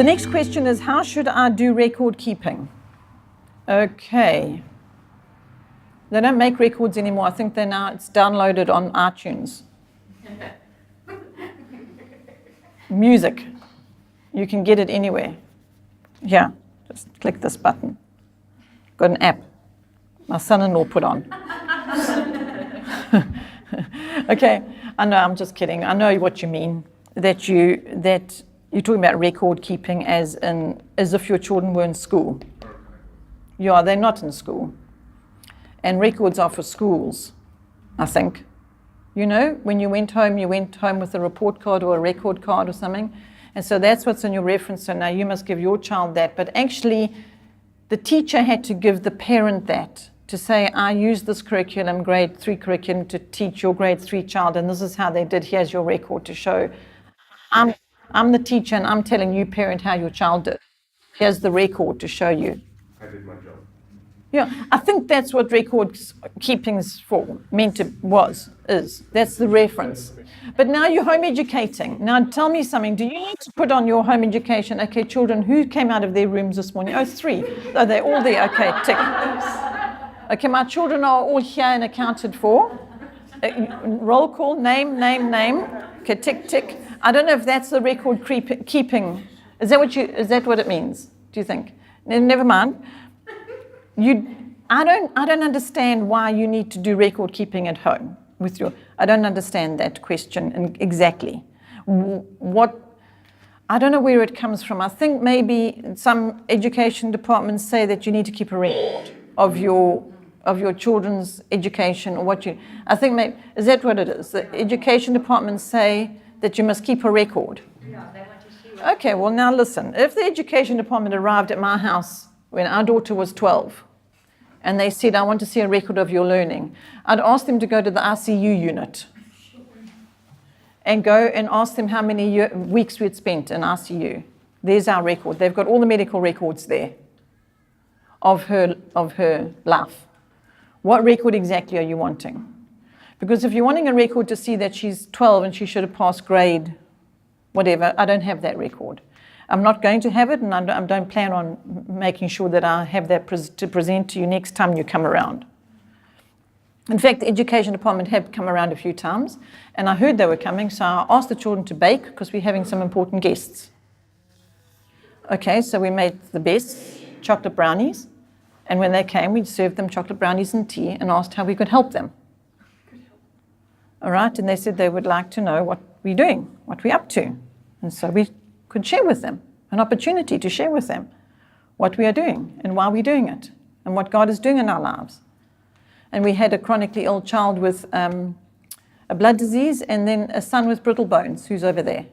The next question is, how should I do record keeping? Okay. They don't make records anymore. I think it's downloaded on iTunes. Music. You can get it anywhere. Yeah, just click this button. Got an app my son-in-law put on. Okay, I know, I'm just kidding. I know what you mean, that you're talking about record keeping as if your children were in school. Yeah, they're not in school. And records are for schools, I think. You know, when you went home with a report card or a record card or something. And so that's what's in your reference. So now you must give your child that. But actually, the teacher had to give the parent that, to say, I use this curriculum, grade 3 curriculum, to teach your grade 3 child, and this is how they did. Here's your record to show. I'm the teacher, and I'm telling you, parent, how your child did. Here's the record to show you. I did my job. Yeah, I think that's what record keeping's for, is. That's the reference. But now you're home educating. Now tell me something. Do you need to put on your home education? Okay, children, who came out of their rooms this morning? Oh, 3. Are they all there? Okay, tick. Okay, my children are all here and accounted for. Roll call, name. Okay, tick, tick. I don't know if that's the record keeping. Is that what it means? Do you think? Never mind. I don't understand why you need to do record keeping at home with I don't understand that question exactly. I don't know where it comes from. I think maybe some education departments say that you need to keep a record of your children's education, or I think maybe, is that what it is? The education departments say that you must keep a record. Yeah, they want to see. Okay, well now listen, if the education department arrived at my house when our daughter was 12, and they said, I want to see a record of your learning, I'd ask them to go to the ICU unit and go and ask them how many weeks we had spent in ICU. There's our record. They've got all the medical records there of her life. What record exactly are you wanting? Because if you're wanting a record to see that she's 12 and she should have passed grade whatever, I don't have that record. I'm not going to have it, and I don't plan on making sure that I have that to present to you next time you come around. In fact, the education department have come around a few times, and I heard they were coming, so I asked the children to bake because we're having some important guests. Okay, so we made the best chocolate brownies, and when they came, we served them chocolate brownies and tea and asked how we could help them. All right, and they said they would like to know what we're doing, what we're up to. And so we could share with them, an opportunity to share with them what we are doing and why we're doing it and what God is doing in our lives. And we had a chronically ill child with a blood disease, and then a son with brittle bones who's over there.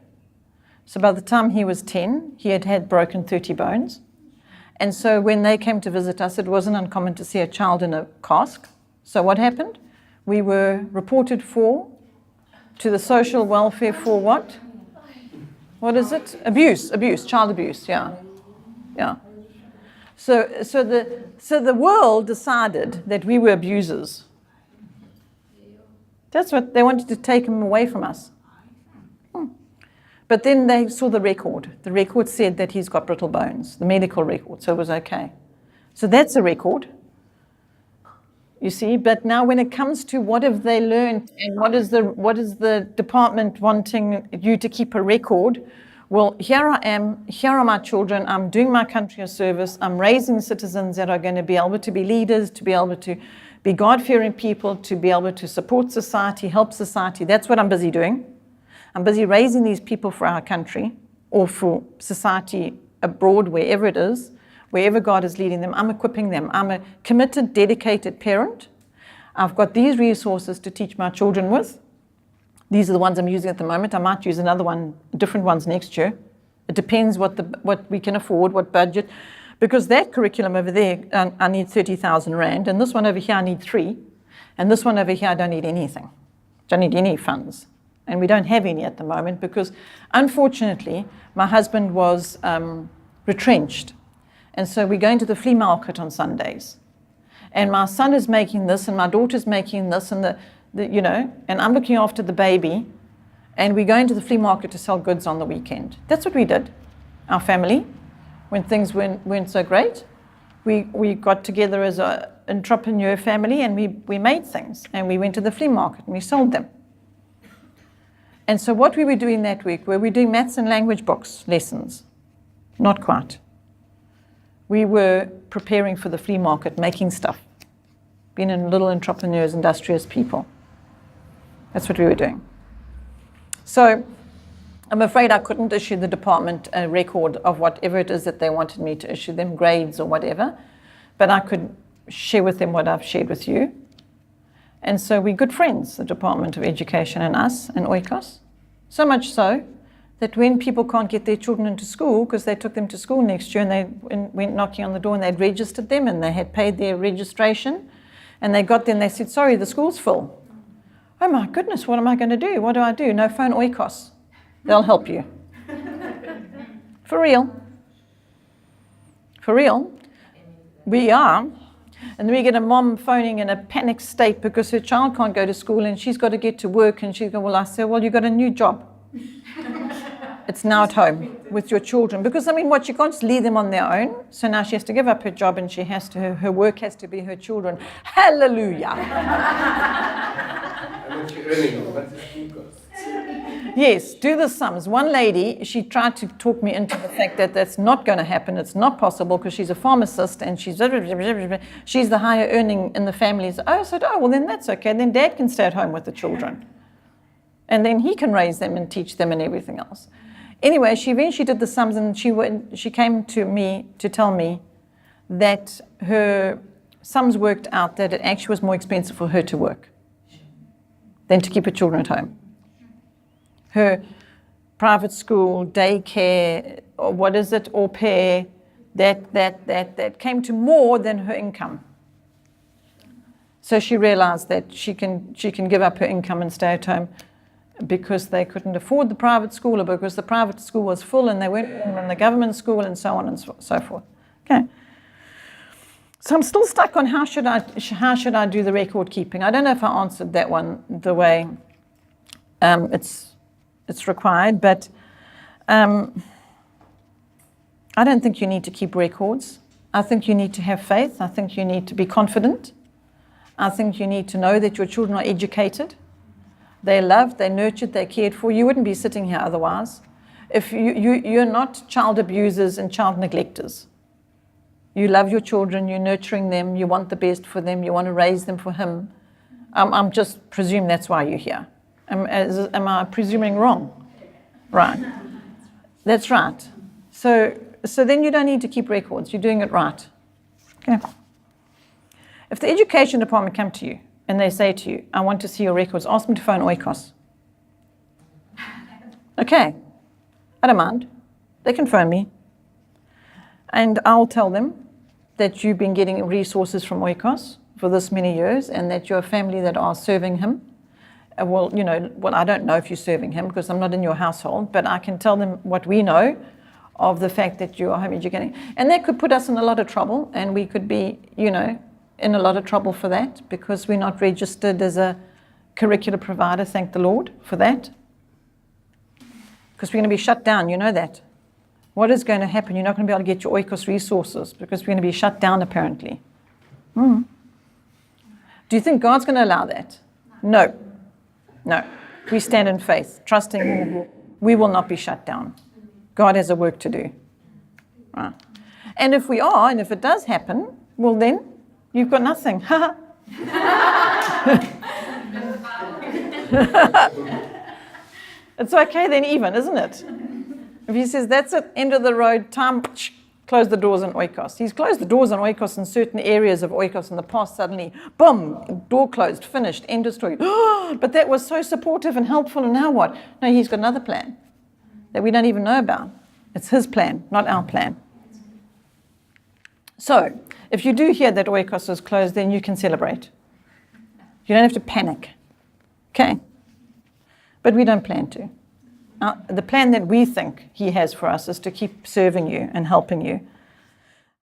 So by the time he was 10, he had broken 30 bones. And so when they came to visit us, it wasn't uncommon to see a child in a cask. So what happened? We were reported to the social welfare for what? What is it? Abuse, child abuse, yeah. So the world decided that we were abusers. That's what they wanted to take him away from us. But then they saw the record. The record said that he's got brittle bones, the medical record, so it was okay. So that's a record, you see. But now when it comes to what have they learned and what is the department wanting you to keep a record, well, here I am, here are my children, I'm doing my country a service, I'm raising citizens that are going to be able to be leaders, to be able to be God-fearing people, to be able to support society, help society. That's what I'm busy doing. I'm busy raising these people for our country or for society abroad, wherever it is, wherever God is leading them. I'm equipping them. I'm a committed, dedicated parent. I've got these resources to teach my children with. These are the ones I'm using at the moment. I might use different ones next year. It depends what we can afford, what budget. Because that curriculum over there, I need 30,000 Rand. And this one over here, I need 3. And this one over here, I don't need anything. Don't need any funds. And we don't have any at the moment because, unfortunately, my husband was retrenched. And so we're going to the flea market on Sundays. And my son is making this, and my daughter's making this, and and I'm looking after the baby, and we're going to the flea market to sell goods on the weekend. That's what we did. our family, when things weren't so great. We got together as an entrepreneur family, and we made things, and we went to the flea market and we sold them. And so what we were doing that week, we were doing maths and language books lessons. Not quite. We were preparing for the flea market, making stuff. Being little entrepreneurs, industrious people. That's what we were doing. So I'm afraid I couldn't issue the department a record of whatever it is that they wanted me to issue them, grades or whatever, but I could share with them what I've shared with you. And so we're good friends, the Department of Education and us and Oikos. So much so that when people can't get their children into school, because they took them to school next year and they went knocking on the door and they'd registered them and they had paid their registration, and they got there and they said, sorry, the school's full. Oh my goodness, what am I going to do? What do I do? No, phone Oikos. They'll help you. For real. For real. We are. And then we get a mom phoning in a panic state because her child can't go to school and she's got to get to work, and she's going, well, I said, well, you've got a new job. It's now at home with your children. Because, I mean, what, you can't just leave them on their own. So now she has to give up her job, and she has to, her work has to be her children. Hallelujah. And what you're earning, what the school costs. Yes, do the sums. One lady, she tried to talk me into the fact that that's not going to happen. It's not possible because she's a pharmacist and she's the higher earning in the family. So I said, oh, well, then that's okay. Then Dad can stay at home with the children. And then he can raise them and teach them and everything else. Anyway, she eventually did the sums, and she came to me to tell me that her sums worked out that it actually was more expensive for her to work than to keep her children at home. Her private school, daycare, or what is it, au pair, that came to more than her income. So she realized that she can give up her income and stay at home because they couldn't afford the private school, or because the private school was full and they weren't in the government school, and so on and so forth. Okay. So I'm still stuck on how should I do the record keeping. I don't know if I answered that one the way it's required, but I don't think you need to keep records. I think you need to have faith. I think you need to be confident. I think you need to know that your children are educated. They're loved, they're nurtured, they're cared for. You wouldn't be sitting here otherwise. If you're not child abusers and child neglectors. You love your children, you're nurturing them, you want the best for them, you want to raise them for Him. I'm just presuming that's why you're here. Am I presuming wrong? Right. That's right. So then you don't need to keep records. You're doing it right. Okay. If the education department come to you and they say to you, I want to see your records, ask them to phone Oikos. Okay. I don't mind. They can phone me. And I'll tell them that you've been getting resources from Oikos for this many years, and that you're a family that are serving Him. Well, I don't know if you're serving Him because I'm not in your household, but I can tell them what we know of the fact that you are home educating. And that could put us in a lot of trouble, and we could be, in a lot of trouble for that, because we're not registered as a curricular provider, thank the Lord for that. Because we're going to be shut down, you know that. What is going to happen? You're not going to be able to get your Oikos resources because we're going to be shut down, apparently. Do you think God's going to allow that? No. No. We stand in faith, trusting Him. We will not be shut down. God has a work to do. Right. And if we are, and if it does happen, well then, you've got nothing. It's okay then even, isn't it? If He says, that's it, end of the road, time, close the doors on Oikos. He's closed the doors on Oikos in certain areas of Oikos in the past. Suddenly, boom, door closed, finished, end of story. But that was so supportive and helpful, and now what? No, He's got another plan that we don't even know about. It's His plan, not our plan. So, if you do hear that Oikos is closed, then you can celebrate. You don't have to panic. Okay? But we don't plan to. The plan that we think He has for us is to keep serving you and helping you